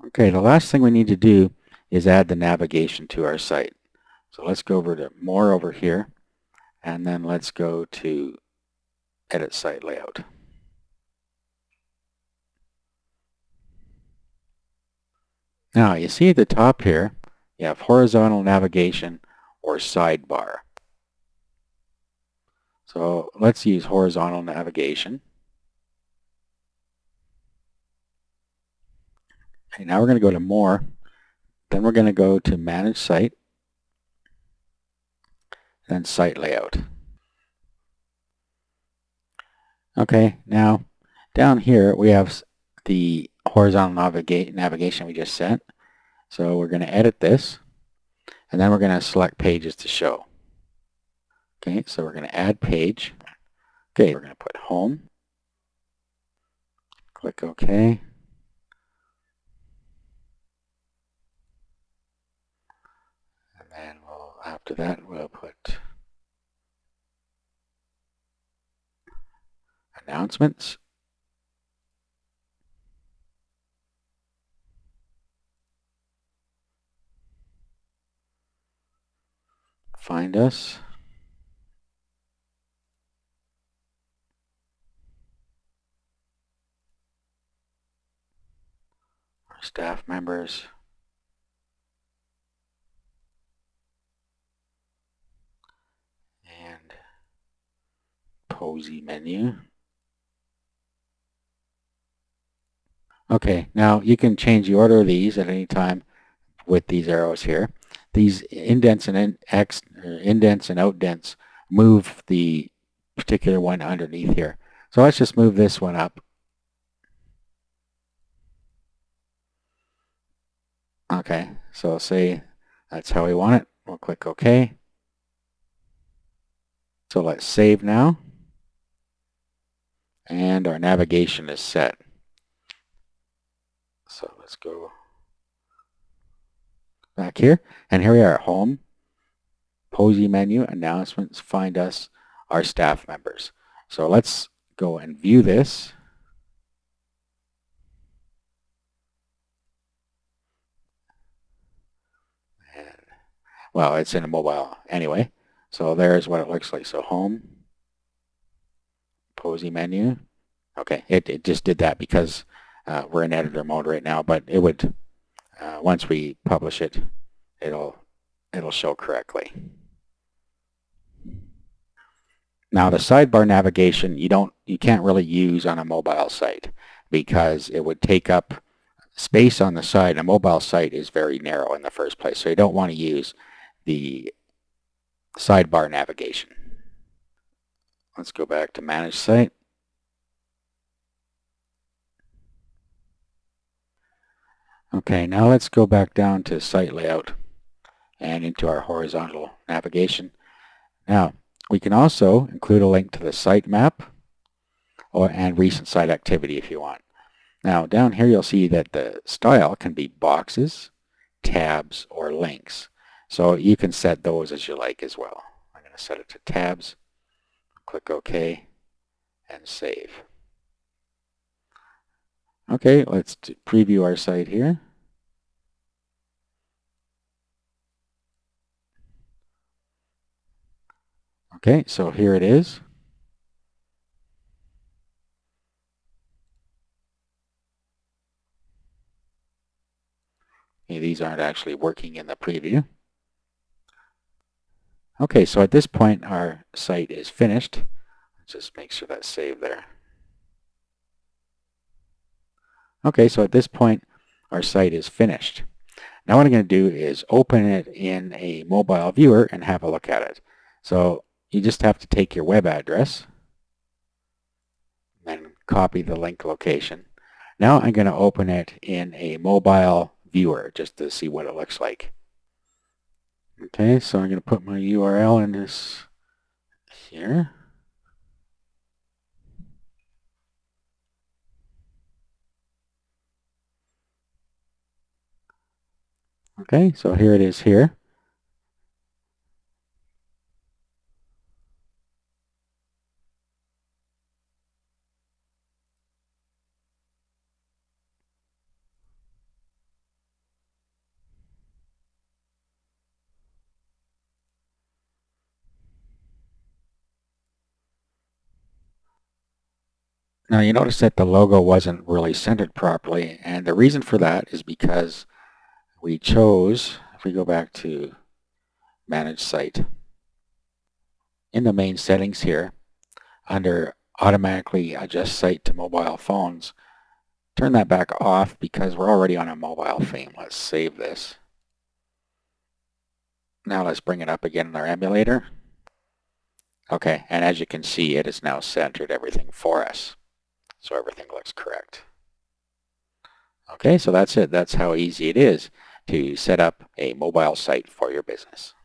Okay, the last thing we need to do is add the navigation to our site. So let's go over to More over here, and then let's go to Edit Site Layout. Now, you see at the top here, you have horizontal navigation or sidebar. So let's use horizontal navigation. Okay, now we're going to go to More, then we're going to go to Manage Site, then Site Layout. Okay, now down here we have the horizontal navigation we just set. So we're going to edit this, and then we're going to select Pages to Show. Okay, so we're going to add page. Okay, we're going to put Home. Click OK. And then after that we'll put Announcements. Find Us. Our staff members. And Posy menu. Okay, now you can change the order of these at any time with these arrows here. These indents and indents and outdents move the particular one underneath here. So let's just move this one up. Okay, so say that's how we want it. We'll click OK. So let's save now. And our navigation is set. So let's go back here. And here we are, Home, Posy menu, Announcements, Find Us, our staff members. So let's go and view this. And, well, it's in a mobile anyway. So there's what it looks like. So Home, Posy menu. Okay, it just did that because we're in editor mode right now, but it would, once we publish it, it'll show correctly. Now the sidebar navigation you can't really use on a mobile site because it would take up space on the side. A mobile site is very narrow in the first place, so you don't want to use the sidebar navigation. Let's go back to Manage Site. Okay, now let's go back down to Site Layout and into our horizontal navigation. Now, we can also include a link to the site map and recent site activity if you want. Now, down here you'll see that the style can be boxes, tabs, or links. So you can set those as you like as well. I'm going to set it to tabs, click OK, and save. Okay, let's preview our site here. Okay, so here it is. Okay, these aren't actually working in the preview. Okay, so at this point our site is finished. Let's just make sure that's saved there. Okay, so at this point our site is finished. Now what I'm going to do is open it in a mobile viewer and have a look at it. So you just have to take your web address and copy the link location. Now I'm going to open it in a mobile viewer just to see what it looks like. Okay, so I'm going to put my URL in this here. Okay, so here it is here. Now you notice that the logo wasn't really centered properly, and the reason for that is because we chose, if we go back to Manage Site, in the main settings here, under Automatically Adjust Site to Mobile Phones, turn that back off because we're already on a mobile theme. Let's save this. Now let's bring it up again in our emulator. Okay, and as you can see, it has now centered everything for us. So everything looks correct. Okay, so that's it. That's how easy it is to set up a mobile site for your business.